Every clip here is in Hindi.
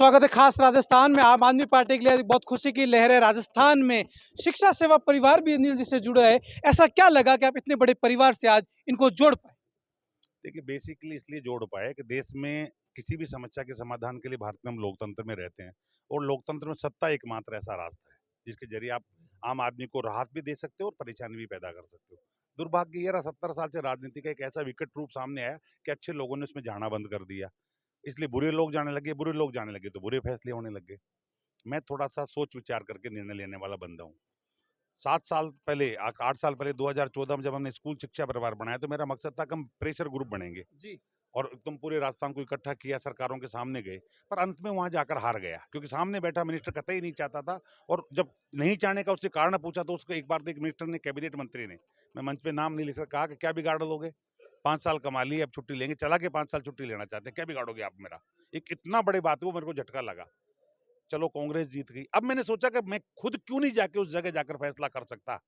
स्वागत है खास राजस्थान में। आम आदमी पार्टी के लिए बहुत खुशी की लहर है। राजस्थान में शिक्षा सेवा परिवार भी अनिल जी से जुड़ा है। ऐसा क्या लगा कि आप इतने बड़े परिवार से आज इनको जोड़ पाए? देखिए, बेसिकली इसलिए जोड़ पाए कि देश में किसी भी समस्या के समाधान के लिए भारत में हम लोकतंत्र में रहते हैं और लोकतंत्र में सत्ता एकमात्र ऐसा रास्ता है जिसके जरिए आप आम आदमी को राहत भी दे सकते हो और परेशानी भी पैदा कर सकते हो। दुर्भाग्य ये रहा, 70 साल से राजनीति का एक ऐसा विकट रूप सामने आया कि अच्छे लोगों ने उसमें जाना बंद कर दिया। इसलिए बुरे लोग जाने लगे, बुरे लोग जाने लगे तो बुरे फैसले होने लगे। मैं थोड़ा सा सोच विचार करके निर्णय लेने वाला बंदा हूँ। 7 साल पहले 8 साल पहले 2014 में जब हमने स्कूल शिक्षा परिवार बनाया तो मेरा मकसद था कि हम प्रेशर ग्रुप बनेंगे जी। और एकदम पूरे राजस्थान को इकट्ठा किया, सरकारों के सामने गए, पर अंत में वहां जाकर हार गया क्योंकि सामने बैठा मिनिस्टर कतई नहीं चाहता था। और जब नहीं चाहने का उससे कारण पूछा तो उसको एक बार तो एक मिनिस्टर ने, कैबिनेट मंत्री ने, मैं मंच पे नाम नहीं ले सकता, कहा कि क्या बिगाड़ लोगे, 5 साल कमा लिए, अब छुट्टी लेंगे, चला के 5 साल छुट्टी लेना चाहते हैं, क्या बिगाड़ोगे आप मेरा। एक इतना बड़े बात को मेरे को झटका लगा। चलो कांग्रेस जीत गई, अब मैंने सोचा कि मैं खुद क्यों नहीं जाके उस जगह जाकर फैसला कर सकता।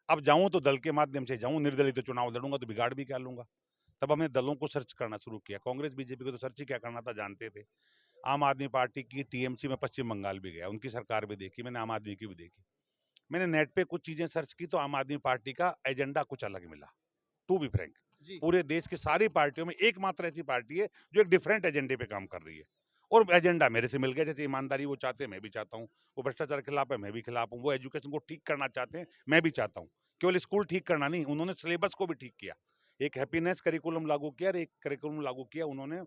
अब जाऊं तो दल के माध्यम से जाऊं, निर्दलीय तो चुनाव लड़ूंगा तो बिगाड़ भी क्या लूंगा। तब हमने दलों को सर्च करना शुरू किया। कांग्रेस बीजेपी को तो सर्च ही क्या करना था, जानते थे। आम आदमी पार्टी की टीएमसी में पश्चिम बंगाल भी गया, उनकी सरकार भी देखी मैंने, आम आदमी की भी देखी। मैंने नेट पे कुछ चीजें सर्च की तो आम आदमी पार्टी का एजेंडा कुछ अलग मिला। टू बी फ्रैंक, जी। पूरे देश की सारी पार्टियों में एकमात्र ऐसी पार्टी है जो एक डिफरेंट एजेंडे पे काम कर रही है। और एजेंडा मेरे से मिल गया। जैसे ईमानदारी वो चाहते हैं, मैं भी चाहता हूँ। वो भ्रष्टाचार के खिलाफ है, मैं भी खिलाफ हूँ। वो एजुकेशन को ठीक करना चाहते हैं, मैं भी चाहता हूँ। केवल स्कूल ठीक करना नहीं, उन्होंने सिलेबस को भी ठीक किया। एक हैप्पीनेस करिकुलम लागू किया और एक करिकुलम लागू किया उन्होंने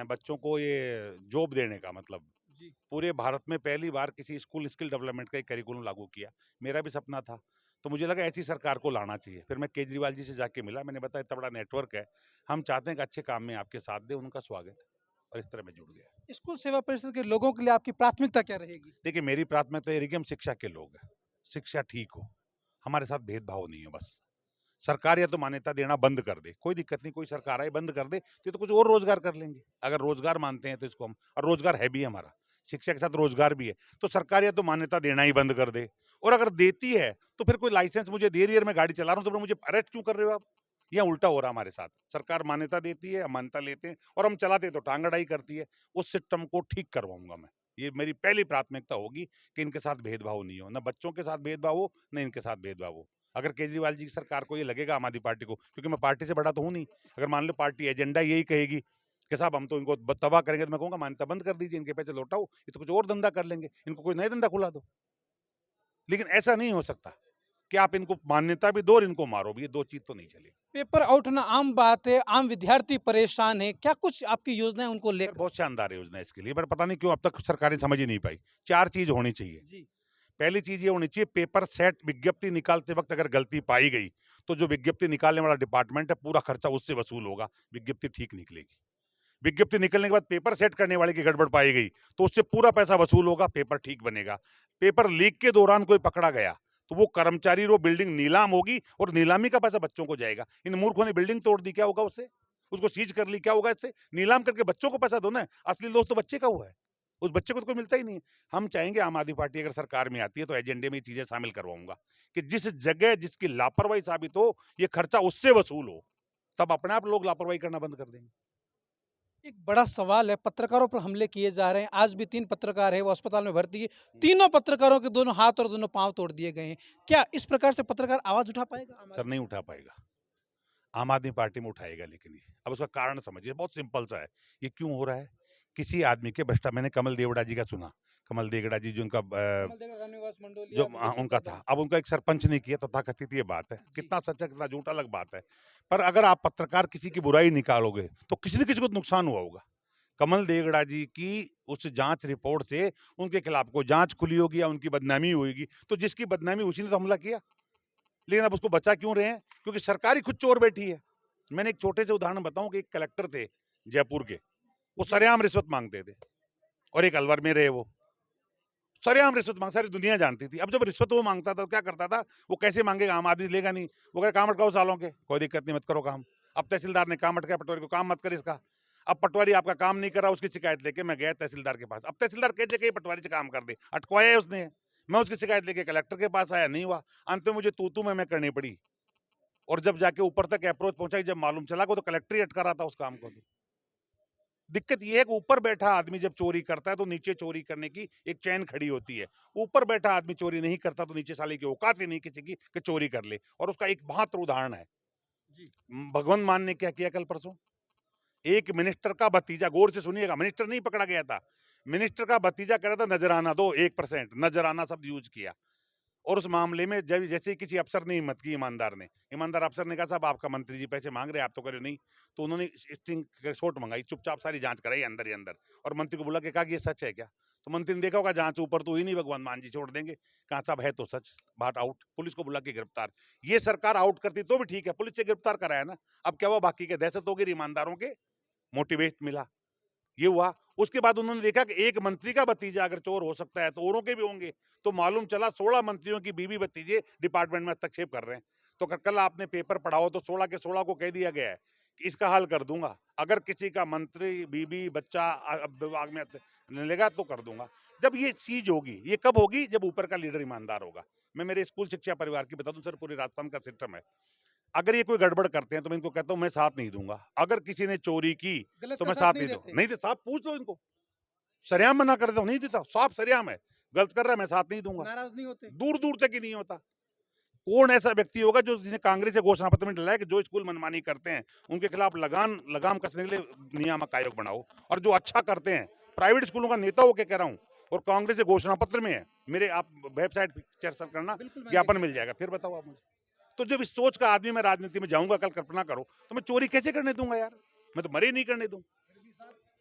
बच्चों को ये जॉब देने का, मतलब जी। पूरे भारत में पहली बार किसी स्कूल स्किल डेवलपमेंट का एक करिकुलम लागू किया। मेरा भी सपना था, तो मुझे लगा ऐसी सरकार को लाना चाहिए। फिर मैं केजरीवाल जी से जाके मिला, मैंने बताया इतना बड़ा नेटवर्क है, हम चाहते हैं कि अच्छे काम में आपके साथ दे, उनका स्वागत है। और इस तरह मैं जुड़ गया। स्कूल सेवा परिषद के लोगों के लिए आपकी प्राथमिकता क्या रहेगी? देखिए, मेरी प्राथमिकता ये रही कि हम शिक्षा के लोग हैं, शिक्षा ठीक हो, हमारे साथ भेदभाव नहीं हो। बस सरकार या तो मान्यता देना बंद कर दे, कोई दिक्कत नहीं, कोई सरकार आए बंद कर दे तो ये तो कुछ और रोजगार कर लेंगे। अगर रोजगार मानते हैं तो इसको हम, और रोजगार है भी हमारा, शिक्षा के साथ रोजगार भी है। तो सरकार या तो मान्यता देना ही बंद कर दे, और अगर देती है तो फिर कोई लाइसेंस मुझे दे रही है, मैं गाड़ी चला रहा हूँ, तो फिर मुझे अरेस्ट क्यों कर रहे हो आप। यह उल्टा हो रहा हमारे साथ। सरकार मान्यता देती है, हम मान्यता लेते हैं, और हम चलाते तो टांग अड़ाई करती है। उस सिस्टम को ठीक करवाऊंगा मैं। ये मेरी पहली प्राथमिकता होगी कि इनके साथ भेदभाव नहीं हो, न बच्चों के साथ भेदभाव हो, न इनके साथ भेदभाव हो। अगर केजरीवाल जी की सरकार को ये लगेगा, आम आदमी पार्टी को, क्योंकि मैं पार्टी से बड़ा तो हूं नहीं, अगर मान लो पार्टी एजेंडा यही कहेगी कि साहब हम तो इनको तबाह करेंगे, तो मैं कहूंगा मान्यता बंद कर दीजिए, इनके पैसे लौटाओ, ये तो कुछ और धंधा कर लेंगे, इनको कोई नया धंधा खुला दो। लेकिन ऐसा नहीं हो सकता कि आप इनको मान्यता भी दो और इनको मारो भी, ये दो चीज तो नहीं चलेगी। पेपर आउट होना आम बात है, आम विद्यार्थी परेशान है। क्या कुछ आपकी योजना है उनको सर, लेकर? बहुत शानदार योजना है इसके लिए, पर पता नहीं क्यों अब तक सरकारें समझ ही नहीं पाई। 4 चीज होनी चाहिए। जी। पहली चीज ये होनी चाहिए, पेपर सेट विज्ञप्ति निकालते वक्त अगर गलती पाई गई तो जो विज्ञप्ति निकालने वाला डिपार्टमेंट है, पूरा खर्चा उससे वसूल होगा, विज्ञप्ति ठीक निकलेगी। विज्ञप्ति निकलने के बाद पेपर सेट करने वाले की गड़बड़ पाई गई तो उससे पूरा पैसा वसूल होगा, पेपर ठीक बनेगा। पेपर लीक के दौरान कोई पकड़ा गया तो वो कर्मचारी, वो बिल्डिंग नीलाम होगी और नीलामी का पैसा बच्चों को जाएगा। इन मूर्खों ने बिल्डिंग तोड़ दी, क्या होगा उससे, उसको सीज कर ली, क्या होगा इससे। नीलाम करके बच्चों को पैसा दो ना, असली लॉस तो बच्चे का हुआ है, उस बच्चे को तो कोई मिलता ही नहीं है। हम चाहेंगे, आम आदमी पार्टी अगर सरकार में आती है तो एजेंडे में ये चीजें शामिल करवाऊंगा कि जिस जगह जिसकी लापरवाही साबित हो, ये खर्चा उससे वसूल हो, तब अपने आप लोग लापरवाही करना बंद कर देंगे। एक बड़ा सवाल है, पत्रकारों पर हमले किए जा रहे हैं। आज भी 3 पत्रकार हैं, वो अस्पताल में भर्ती है। तीनों पत्रकारों के दोनों हाथ और दोनों पाँव तोड़ दिए गए हैं। क्या इस प्रकार से पत्रकार आवाज़ उठा पाएगा आम सर, आदमी नहीं पार्टी? उठा पाएगा। आम आदमी पार्टी में उठाएगा, लेकिन ये अब उसका कारण समझिए, बहुत सिंपल सा है। ये क्यों हो रहा है, किसी आदमी के भ्रष्टा, मैंने कमल देवड़ा जी का सुना, कमल देगड़ा जी जो उनका कमल देव, रानीवास जो मंडोलिया, विजय उनका शंकर था, दम। अब उनका एक सरपंच नहीं किया, तथाकथित ये बात है। जी। कितना सच है कितना झूठ अलग बात है, पर अगर आप पत्रकार किसी की बुराई निकालोगे तो किसी न किसी को तो नुकसान हुआ होगा। कमल देगड़ा जी की उस जांच रिपोर्ट से उनके खिलाफ कोई जांच खुली होगी या उनकी बदनामी होगी, तो जिसकी बदनामी, उसी ने तो हमला किया। लेकिन अब उसको बचा क्यों रहे हैं, क्योंकि सरकार ही खुद चोर बैठी है। मैंने एक छोटे से उदाहरण बताऊं कि एक कलेक्टर थे जयपुर के, वो जी। सरेआम रिश्वत मांगते थे, और एक अलवर में रहे, वो सरेआम रिश्वत मांग, सारी दुनिया जानती थी। अब जब रिश्वत वो मांगता था तो क्या करता था, वो कैसे मांगेगा, आम आदमी लेगा नहीं। वो कहे काम अटकाओ सालों के, कोई दिक्कत नहीं, मत करो काम। अब तहसीलदार ने काम अटकाया, पटवारी को काम मत कर इसका। अब पटवारी आपका काम नहीं कर रहा, उसकी शिकायत लेके मैं गया तहसीलदार के पास। अब तहसीलदार कह के पटवारी से काम कर दे, अटकवाया है उसने। मैं उसकी शिकायत लेके कलेक्टर के पास आया, नहीं हुआ। अंत में मुझे तू मैं करनी पड़ी, और जब जाके ऊपर तक अप्रोच पहुंचा, जब मालूम चला को तो कलेक्टर ही अटका रहा था उस काम को। दिक्कत ये है कि ऊपर बैठा आदमी जब चोरी करता है तो नीचे चोरी करने की एक चैन खड़ी होती है। ऊपर बैठा आदमी चोरी नहीं करता तो नीचे साले की औकात ही नहीं किसी की कि चोरी कर ले। और उसका एक मात्र उदाहरण है, जी। भगवंत मान ने क्या किया कल परसों? एक मिनिस्टर का भतीजा, गौर से सुनिएगा, मिनिस्टर नहीं पकड़ा गया था, मिनिस्टर का भतीजा कह रहा था नजराना दो 1%, नजराना शब्द यूज किया। और उस मामले में जब जैसे ही किसी अफसर ने हिम्मत की, ईमानदार अफसर ने कहा साहब आपका मंत्री जी पैसे मांग रहे हैं, आप तो कह रहे हो नहीं, तो उन्होंने स्टिंग शॉट मंगाई, चुपचाप सारी जांच कराई अंदर ही अंदर, और मंत्री को बोला कि कहा कि ये सच है क्या? तो मंत्री ने देखा होगा जांच ऊपर तो हुई नहीं, भगवान मान जी छोड़ देंगे, कहा साहब है तो सच, बात आउट, पुलिस को बुला के गिरफ्तार। ये सरकार आउट करती तो भी ठीक है, पुलिस से गिरफ्तार कराया ना, अब क्या हुआ, बाकी के दहशत हो गई, ईमानदारों के मोटिवेट मिला, ये हुआ। उसके बाद उन्होंने देखा कि एक मंत्री का भतीजा अगर चोर हो सकता है तो औरों के भी होंगे, तो मालूम चला 16 मंत्रियों की बीवी भतीजे डिपार्टमेंट में हस्तक्षेप कर रहे हैं। तो कल आपने पेपर पढ़ा हो तो 16 के 16 को कह दिया गया है कि इसका हल कर दूंगा, अगर किसी का मंत्री बीबी बच्चा विभाग में लेगा तो कर दूंगा। जब ये चीज होगी, ये कब होगी? जब ऊपर का लीडर ईमानदार होगा। मैं मेरे स्कूल शिक्षा परिवार की बता दूं सर, पूरे राजस्थान का सिस्टम है, अगर ये कोई गड़बड़ करते हैं तो मैं इनको कहता हूं मैं साथ नहीं दूंगा, अगर किसी ने चोरी की गलत तो का मैं साथ साथ नहीं नहीं दूँ, देते। नहीं तो साफ पूछ लो इनको, सरेआम मना कर देता हूँ, नहीं देता, साफ सरेआम है, गलत कर रहा है मैं साथ नहीं दूंगा, नाराज नहीं होते। दूर दूर तक ही नहीं होता। कौन ऐसा व्यक्ति होगा जो जिसने कांग्रेस के घोषणा पत्र में डाला है कि जो स्कूल मनमानी करते हैं उनके खिलाफ लगाम कसने के लिए नियामक आयोग बनाओ, और जो अच्छा करते हैं प्राइवेट स्कूलों का नेता होकर कह रहा हूँ, और कांग्रेस के घोषणा पत्र में है, मेरे आप वेबसाइट चर्चा करना, बिल्कुल मैंने ज्ञापन देखा। मिल जाएगा, फिर बताओ आप मुझे। तो जब इस सोच का आदमी मैं राजनीति में जाऊंगा, कल कल्पना करो, तो मैं चोरी कैसे करने दूंगा यार? मैं तो मरे नहीं करने दूं,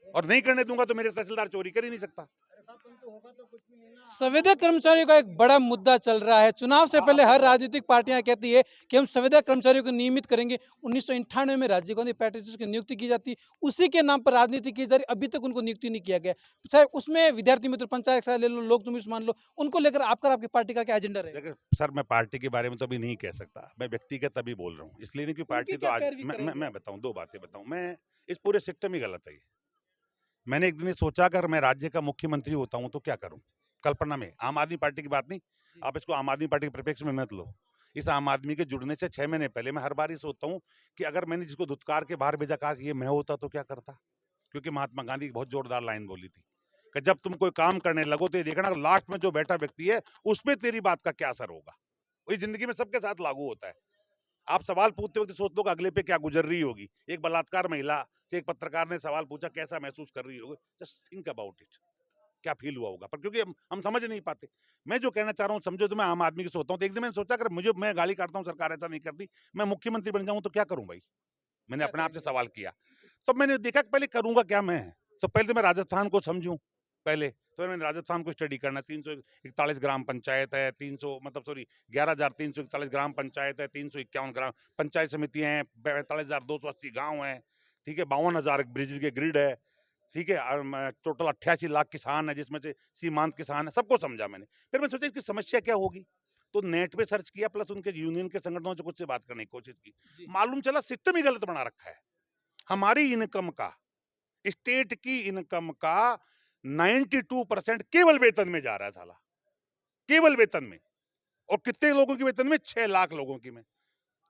और नहीं करने दूंगा तो मेरे तहसीलदार चोरी कर ही नहीं सकता। संविदा कर्मचारियों का एक बड़ा मुद्दा चल रहा है। चुनाव से पहले हर राजनीतिक पार्टियां कहती है कि हम संविदा कर्मचारियों को नियमित करेंगे। 1998 में राजीव गांधी पैट्रियट्स की नियुक्ति की जाती, उसी के नाम पर राजनीति की जा रही, अभी तक उनको नियुक्ति नहीं किया गया। चाहे उसमें विद्यार्थी मित्र पंचायत से ले लो, लोक जुमिस मान लो, उनको लेकर आपका आपकी पार्टी का क्या एजेंडा रहेगा? देखिए सर, मैं पार्टी के बारे में तो अभी नहीं कह सकता, मैं व्यक्तिगत अभी बोल रहा हूँ, इसलिए नहीं कि उनकी पार्टी तो क्या आज पैरवी करेंगे मैं आप? बताऊं, दो बातें बताऊं, मैं इस पूरे सिस्टम ही गलत है ये। मैंने एक दिन ये सोचा अगर मैं राज्य का मुख्यमंत्री होता हूं तो क्या करूं, कल्पना में, आम आदमी पार्टी की बात नहीं, जी। आप इसको आम आदमी पार्टी के परिप्रेक्ष्य में मत लो। इस आम आदमी के जुड़ने से 6 महीने पहले मैं हर बार ये सोचता हूँ कि अगर मैंने जिसको धुतकार के बाहर भेजा, काश ये मैं होता तो क्या करता, क्योंकि महात्मा गांधी की बहुत जोरदार लाइन बोली थी कि जब तुम कोई काम करने लगो तो ये देखना लास्ट में जो बैठा व्यक्ति है उसमें तेरी बात का क्या असर होगा। वही जिंदगी में सबके साथ लागू होता है। आप सवाल पूछते वक्त सोच लो कि अगले पे क्या गुजर रही होगी। एक बलात्कार महिला से एक पत्रकार ने सवाल पूछा कैसा महसूस कर रही होगी, जस्ट थिंक अबाउट इट, क्या फील हुआ होगा, पर क्योंकि हम समझ नहीं पाते। मैं जो कहना चाह रहा हूँ समझो, तो मैं आम आदमी की सोचता हूँ, तो एक दिन मैंने सोचा अगर मुझे, मैं गाली काटता हूँ सरकार ऐसा नहीं करती, मैं मुख्यमंत्री बन जाऊं तो क्या करूं भाई, मैंने क्या अपने आप से करेंगे? सवाल किया। तो मैंने देखा कि पहले करूंगा क्या मैं, तो पहले तो मैं राजस्थान को समझूं, पहले तो मैंने राजस्थान को स्टडी करना। 341 ग्राम पंचायत है, 300 मतलब सॉरी 11,341 ग्राम पंचायत है, 351 ग्राम पंचायत समितियां हैं, 45,280 गांव हैं, ठीक है, 52,000 ब्रिज के ग्रिड है, ठीक है, टोटल 88 लाख किसान है, जिसमें से सीमांत किसान है, सबको समझा मैंने। फिर मैं सोचा इसकी समस्या क्या होगी, तो नेट पे सर्च किया, प्लस उनके यूनियन के संगठनों से कुछ से बात करने की कोशिश की। जी। मालूम चला सिस्टम ही गलत बना रखा है। हमारी इनकम का, स्टेट की इनकम का 92% केवल वेतन में जा रहा है साला, केवल वेतन में। और कितने लोगों की वेतन में? 6 लाख लोगों की में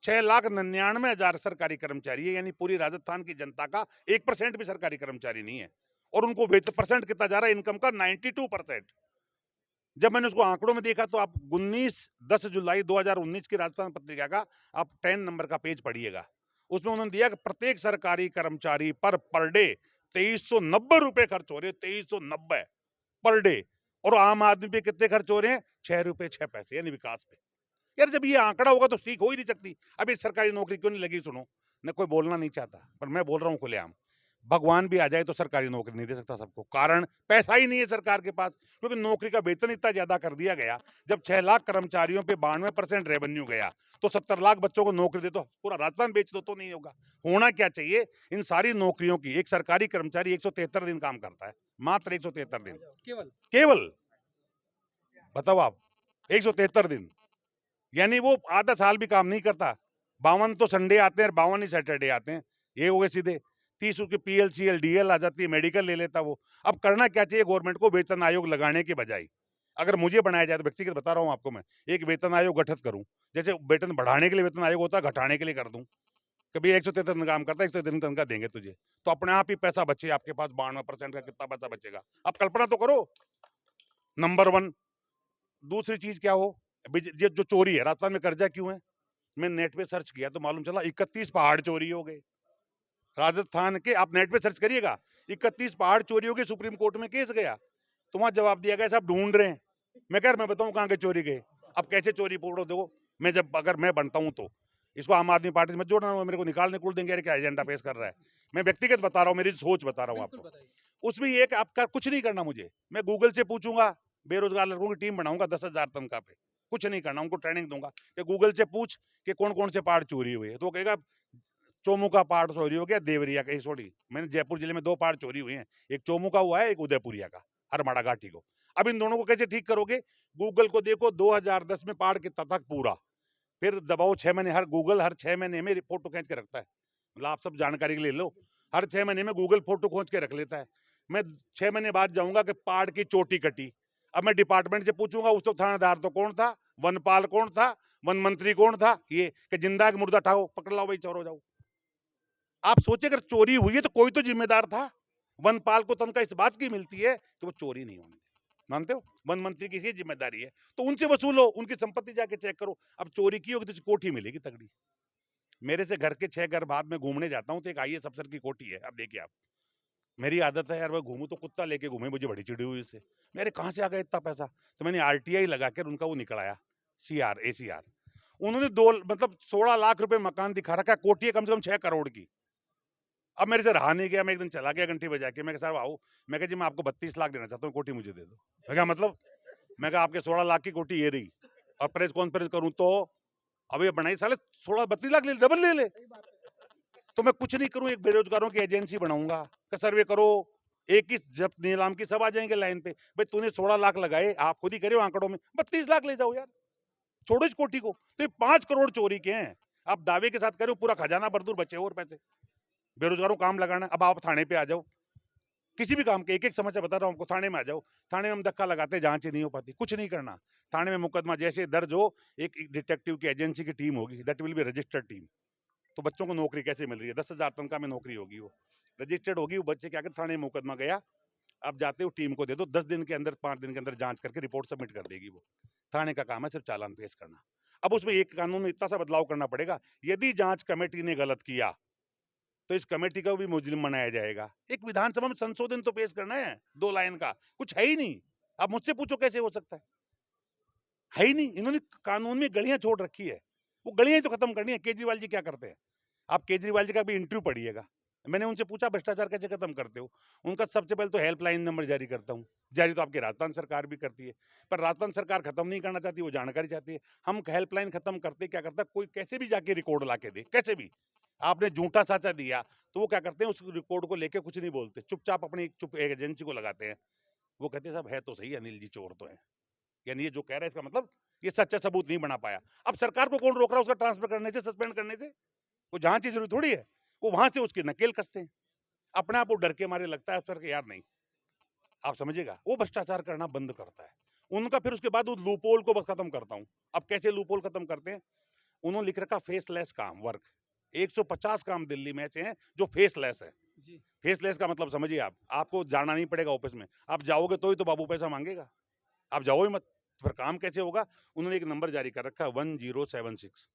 6,99,000 सरकारी कर्मचारी है, यानी पूरी राजस्थान की जनता का 1% भी सरकारी कर्मचारी नहीं है, और उनको वेतन परसेंट कितना जा रहा है इनकम का? 92%। जब मैंने उसको आंकड़ों में देखा तो आप 10 जुलाई 2019 की राजस्थान पत्रिका का आप 10 नंबर का पेज पढ़िएगा, उसमें उन्होंने दिया कि प्रत्येक सरकारी कर्मचारी पर डे 2390 रुपए खर्च हो रहे, 2390 पर डे, और आम आदमी पे कितने खर्च हो रहे हैं? 6 रुपए 6 पैसे, यानी विकास पे। यार जब ये आंकड़ा होगा तो ठीक हो ही नहीं सकती। अभी सरकारी नौकरी क्यों नहीं लगी? सुनो, न कोई बोलना नहीं चाहता, पर मैं बोल रहा हूँ खुलेआम, भगवान भी आ जाए तो सरकारी नौकरी नहीं दे सकता सबको, कारण पैसा ही नहीं है सरकार के पास, क्योंकि नौकरी का वेतन इतना ज्यादा कर दिया गया। जब 6 लाख कर्मचारियों पे 92% रेवेन्यू गया, तो 70 लाख बच्चों को नौकरी दे, तो पूरा राजस्थान बेच दो तो नहीं होगा। होना क्या चाहिए, इन सारी नौकरियों की एक सरकारी कर्मचारी 173 दिन काम करता है, मात्र 173 दिन, केवल केवल, बताओ आप, 173 दिन, यानी वो आधा साल भी काम नहीं करता। 52 तो संडे आते हैं, 52 ही सैटरडे आते हैं, ये हो गए सीधे। 30 उसकी पीएलसीएल डीएल आ जाती है, मेडिकल ले लेता वो। अब करना क्या चाहिए गवर्नमेंट को, वेतन आयोग लगाने के बजाय, अगर मुझे बनाया जाए तो व्यक्तिगत बता रहा हूँ आपको मैं, एक वेतन आयोग गठित करूं, जैसे वेतन बढ़ाने के लिए वेतन आयोग होता है, घटाने के लिए कर दूं। कभी 173 काम करता है, 173 तनख्वाह देंगे तुझे, तो अपने आप ही पैसा बचे आपके पास। 92% का कितना पैसा बचेगा, अब कल्पना तो करो। Number one. दूसरी चीज क्या हो, ये जो चोरी है, राजस्थान में कर्जा क्यों है? मैं नेट पे सर्च किया तो मालूम चला 31 पहाड़ चोरी हो गए राजस्थान के। आप नेट पे सर्च करिएगा, 31 पहाड़ चोरी हो गए, सुप्रीम कोर्ट में केस गया, तो वहां जवाब दिया गया साहब ढूंढ रहे हैं। मैं बताऊं कहां के चोरी गए? अब कैसे चोरी पकड़ो? देखो, मैं जब अगर मैं बनता हूं तो इसको आम आदमी पार्टी से मत जोड़ना, मेरे को निकुल देंगे, अरे क्या एजेंडा पेश कर रहा है। मैं व्यक्तिगत बता रहा हूँ, मेरी सोच बता रहा हूँ बिल्कुल आपको। बताइए। उसमें ये कि आपका कुछ नहीं करना मुझे, मैं गूगल से पूछूंगा, बेरोजगार लड़कों की टीम बनाऊंगा 10,000 तनख्वाह पे, कुछ नहीं करना, उनको ट्रेनिंग दूंगा कि गूगल से पूछ कि कौन कौन से पहाड़ चोरी हुए, तो वो कहेगा चोमू का पहाड़ चोरी हो गया, देवरिया का, सॉरी मैंने जयपुर जिले में 2 पहाड़ चोरी हुए हैं, एक चोमू का हुआ है, एक उदयपुरिया का, हरमाड़ा घाटी को। अब इन दोनों को कैसे ठीक करोगे? गूगल को देखो 2010 में पहाड़ कितना था पूरा, फिर दबाओ 6 महीने, हर गूगल हर 6 महीने में फोटो खींच के रखता है। मतलब आप सब जानकारी के ले लो, हर 6 महीने में गूगल फोटो खींच के रख लेता है। मैं 6 महीने बाद जाऊंगा कि पहाड़ की चोटी कटी, अब मैं डिपार्टमेंट से पूछूंगा उस तो थानेदार तो कौन था, वनपाल कौन था, वन मंत्री कौन था, ये कि जिंदा मुर्दा उठाओ, पकड़ लाओ भाई, चोर हो जाओ। आप सोचे अगर चोरी हुई है तो कोई तो जिम्मेदार था। वनपाल को तनख्वाह इस बात की मिलती है कि वो चोरी नहीं होने दे, मानते हो? वन मंत्री की ही जिम्मेदारी है, तो उनसे वसूलो, उनकी संपत्ति जाके चेक करो। अब चोरी की होगी तो कोठी मिलेगी तगड़ी। मेरे से घर के 6 घर बाद में घूमने जाता हूँ तो एक आईएएस अफसर की कोठी है। अब देखिए आप, मेरी आदत है यार, मैं घूमूं तो कुत्ता लेके घूमे, मुझे बड़ी चिड़ी हुई इससे, मेरे कहाँ से आ गया इतना पैसा? तो मैंने आरटीआई लगा कर उनका वो निकलाया, सीआर एसीआर। उन्होंने 2 मतलब 16 लाख रुपए मकान दिखा रखा है, कोठी है कम से कम 6 करोड़ की। अब मेरे से रहा नहीं गया, मैं एक दिन चला गया घंटी बजा के, मैं कहा साहब आओ, मैं कहा जी मैं आपको 32 लाख देना चाहता हूँ, कोठी मुझे दे दो। मैं कहा मतलब? मैं कहा आपके 16 लाख की कोठी ये रही, और प्रेस कॉन्फ्रेंस करूं तो अब ये बनाई साले 16-32 लाख ले, डबल ले ले। तो मैं कुछ नहीं करूं, एक बेरोजगारों की एजेंसी बनाऊंगा, सर्वे करो, एक ही जब नीलाम की सब आ जाएंगे लाइन पे, भाई तूने 16 लाख लगाए, आप खुद ही करे आंकड़ों में, 32 लाख ले जाओ यार, छोड़ो इस कोठी को। तो 5 करोड़ चोरी के हैं, आप दावे के साथ करो पूरा खजाना बरदूर बचे और पैसे, बेरोजगारों काम लगाना। अब आप थाने पे आ जाओ, किसी भी काम के एक एक समस्या बता रहा हूँ आपको, थाने में आ जाओ, थाने में हम धक्का लगाते, जांच ही नहीं हो पाती, कुछ नहीं करना। थाने में मुकदमा जैसे दर्ज हो, एक डिटेक्टिव की एजेंसी की टीम होगी, that will be registered team. तो बच्चों को नौकरी कैसे मिल रही है? 10,000 तनख्वाह में नौकरी होगी, वो रजिस्टर्ड होगी, वो बच्चे क्या कर, थाने में मुकदमा गया, आप जाते हो टीम को दे दो, 10 दिन के अंदर 5 दिन के अंदर जांच करके रिपोर्ट सबमिट कर देगी वो। थाने का काम है सिर्फ चालान पेश करना। अब उसमें एक कानून में इतना सा बदलाव करना पड़ेगा, यदि जांच कमेटी ने गलत किया तो इस कमेटी का भी मुजरिम बनाया जाएगा। एक विधानसभा में संशोधन तो पेश करना है 2 लाइन का, कुछ है ही नहीं। अब मुझसे पूछो कैसे हो सकता है ही नहीं। इन्होंने कानून में गलियां छोड़ रखी है, वो गलियां ही तो खत्म करनी है। केजरीवाल जी क्या करते हैं, आप केजरीवाल जी का भी इंटरव्यू पढ़िएगा, मैंने उनसे पूछा भ्रष्टाचार कैसे खत्म करते हो? उनका सबसे पहले तो हेल्पलाइन नंबर जारी करता हूँ, जारी तो आपकी राजस्थान सरकार भी करती है, पर राजस्थान सरकार खत्म नहीं करना चाहती, वो जानकारी चाहती है। हम हेल्पलाइन खत्म करते क्या करता है, कोई कैसे भी जाके रिकॉर्ड ला के दे, कैसे भी आपने झूठा साचा दिया तो वो क्या करते हैं, उस रिकॉर्ड को लेके कुछ नहीं बोलते, चुपचाप अपनी चुप एक एजेंसी को लगाते हैं। वो कहते हैं साहब है तो सही, अनिल जी चोर तो है, यानी ये जो कह रहा है इसका मतलब ये सच्चा सबूत नहीं बना पाया। अब सरकार को कौन रोक रहा है उसका ट्रांसफर करने से, सस्पेंड करने से? वो जांच की जरूरत थोड़ी है, वो वहां से उसकी नकेल कसते हैं। अपने आप वो डर के मारे लगता है सर कि यार नहीं, आप समझिएगा, वो भ्रष्टाचार करना बंद करता है उनका। फिर उसके बाद वो लूपोल को बस खत्म करता हूँ। अब कैसे लूपोल खत्म करते हैं, उन्होंने लिख रखा फेसलेस काम वर्क, 150 काम दिल्ली में ऐसे हैं जो फेसलेस है। जी। फेसलेस का मतलब समझिए आप, आपको जाना नहीं पड़ेगा ऑफिस में, आप जाओगे तो ही तो बाबू पैसा मांगेगा, आप जाओ ही मत, फिर काम कैसे होगा? उन्होंने एक नंबर जारी कर रखा है 1076,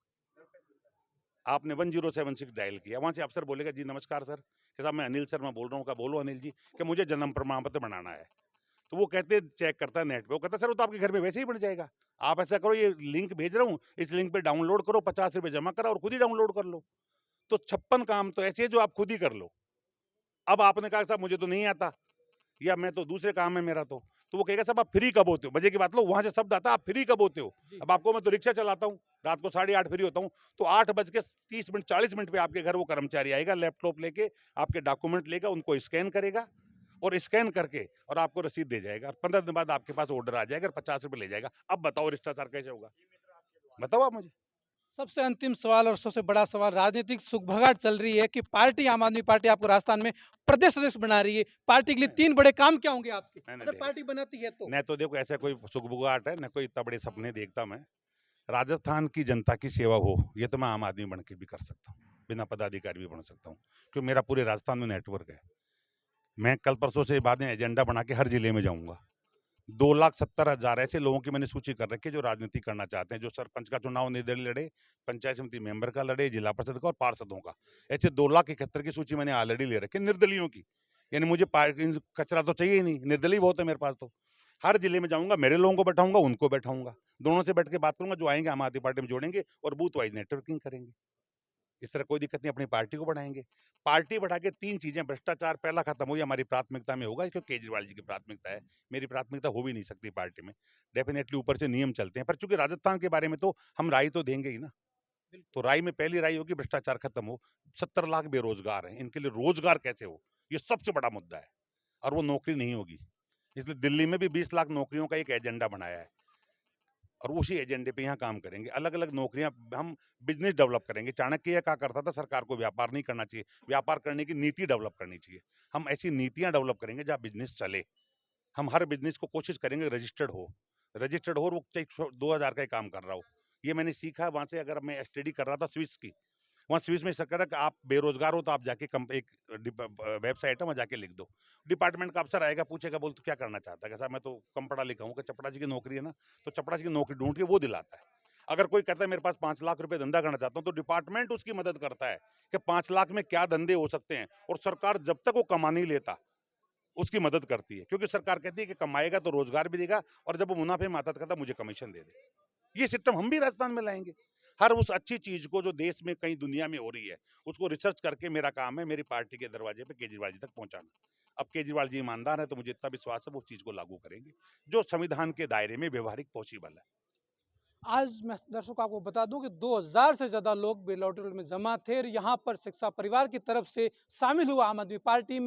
आपने 1076 डायल किया, वहां से अफसर बोलेगा जी नमस्कार सर, कि साहब मैं अनिल शर्मा बोल रहा हूँ, क्या बोलो अनिल जी, कि मुझे जन्म प्रमाण पत्र बनाना है। तो वो कहते चेक करता है नेट पे, वो कहता है सर वो तो आपके घर में वैसे ही बन जाएगा, आप ऐसा करो ये लिंक भेज रहा हूँ, इस लिंक पे डाउनलोड करो, 50 रुपए जमा करो और खुद ही डाउनलोड कर लो। तो 56 काम तो ऐसे है जो आप खुद ही कर लो। अब आपने कहा साहब मुझे तो नहीं आता, या मैं तो दूसरे काम है मेरा, तो वो कहेगा साहब आप फ्री कब होते हो? मजे की बात लो, वहां से शब्द आता है आप फ्री कब होते हो? अब आपको, मैं तो रिक्शा चलाता हूँ, रात को 8:30 फ्री होता हूँ, तो 8:30 40 मिनट पे आपके घर वो कर्मचारी आएगा लैपटॉप लेके, आपके डॉक्यूमेंट लेगा, उनको स्कैन करेगा और स्कैन करके और आपको रसीद दे जाएगा, 15 दिन बाद आपके पास ऑर्डर आ जाएगा और 50 रुपए ले जाएगा। अब बताओ भ्रष्टाचार कैसे होगा? बताओ आप मुझे। सबसे अंतिम सवाल और सबसे बड़ा सवाल, राजनीतिक सुगबुगाहट चल रही है कि पार्टी आम आदमी पार्टी आपको राजस्थान में प्रदेश अध्यक्ष बना रही है, पार्टी के लिए 3 बड़े काम क्या होंगे आपके, मैंने अगर देखा, पार्टी बनाती है तो? न तो देखो ऐसा कोई सुगबुगाहट है, न कोई इतना बड़े सपने देखता मैं। राजस्थान की जनता की सेवा हो, ये तो मैं आम आदमी बन के भी कर सकता हूँ। बिना पदाधिकारी भी बन सकता हूँ, क्योंकि मेरा पूरे राजस्थान में नेटवर्क है। मैं कल परसों से बाद में एजेंडा बना के हर जिले में जाऊंगा। 2,70,000 ऐसे लोगों की मैंने सूची कर रखी है जो राजनीति करना चाहते हैं, जो सरपंच का चुनाव निर्दलीय लड़े, पंचायत समिति मेंबर का लड़े, जिला परिषद का और पार्षदों का। ऐसे 2,71,000 की सूची मैंने ऑलरेडी ले रखी है निर्दलीयों की। यानी मुझे कचरा तो चाहिए ही नहीं, निर्दलीय बहुत है मेरे पास तो। हर जिले में जाऊंगा, मेरे लोगों को बैठाऊंगा, उनको बैठाऊंगा, दोनों से बैठ के बात करूंगा, जो आएंगे आम आदमी पार्टी में जोड़ेंगे और बूथ वाइज नेटवर्किंग करेंगे। इस तरह कोई दिक्कत नहीं, अपनी पार्टी को बढ़ाएंगे। पार्टी बढ़ा के 3 चीजें, भ्रष्टाचार पहला खत्म हो, ये हमारी प्राथमिकता में होगा, क्योंकि केजरीवाल जी की प्राथमिकता है। मेरी प्राथमिकता हो भी नहीं सकती पार्टी में। डेफिनेटली ऊपर से नियम चलते हैं, पर चूंकि राजस्थान के बारे में तो हम राय तो देंगे ही ना। तो राय में पहली राय होगी भ्रष्टाचार खत्म हो। 70 लाख बेरोजगार हैं, इनके लिए रोजगार कैसे हो, ये सबसे बड़ा मुद्दा है। और वो नौकरी नहीं होगी, इसलिए दिल्ली में भी 20 लाख नौकरियों का एक एजेंडा बनाया है और उसी एजेंडे पे यहाँ काम करेंगे। अलग अलग नौकरियां, हम बिजनेस डेवलप करेंगे। चाणक्य यह क्या करता था, सरकार को व्यापार नहीं करना चाहिए, व्यापार करने की नीति डेवलप करनी चाहिए। हम ऐसी नीतियां डेवलप करेंगे जहाँ बिजनेस चले। हम हर बिजनेस को कोशिश करेंगे रजिस्टर्ड हो और वो चाहे 2,000 का ही काम कर रहा हो। ये मैंने सीखा वहां से। अगर मैं स्टडी कर रहा था स्विस की, वहाँ स्विस में सरकार है कि आप बेरोजगार हो तो आप जाके एक वेबसाइट है, वहाँ जाके लिख दो। डिपार्टमेंट का अफसर आएगा, पूछेगा, बोल तो क्या करना चाहता है, कैसा, मैं तो कम पढ़ा लिखा हूँ, कि चपड़ा जी की नौकरी है ना, तो चपड़ा जी की नौकरी ढूंढ के वो दिलाता है। अगर कोई कहता है मेरे पास 5 लाख रुपए धंधा करना चाहता हूँ, तो डिपार्टमेंट उसकी मदद करता है कि 5 लाख में क्या धंधे हो सकते हैं। और सरकार जब तक वो कमा नहीं लेता उसकी मदद करती है, क्योंकि सरकार कहती है कि कमाएगा तो रोजगार भी देगा, और जब वो मुनाफे में आता है तो कहता है मुझे कमीशन दे दे। ये सिस्टम हम भी राजस्थान में लाएंगे। हर उस अच्छी चीज को जो देश में कहीं दुनिया में हो रही है, उसको रिसर्च करके मेरा काम है मेरी पार्टी के दरवाजे पे केजरीवाल जी तक पहुंचाना। अब केजरीवाल जी ईमानदार है, तो मुझे इतना विश्वास है वो उस चीज को लागू करेंगे जो संविधान के दायरे में व्यवहारिक पॉसिबल है। आज मैं दर्शकों आपको बता दूं कि 2000 से ज्यादा लोग बेलौटी रोड में जमा थे और यहाँ पर शिक्षा परिवार की तरफ से शामिल हुआ आम आदमी पार्टी में।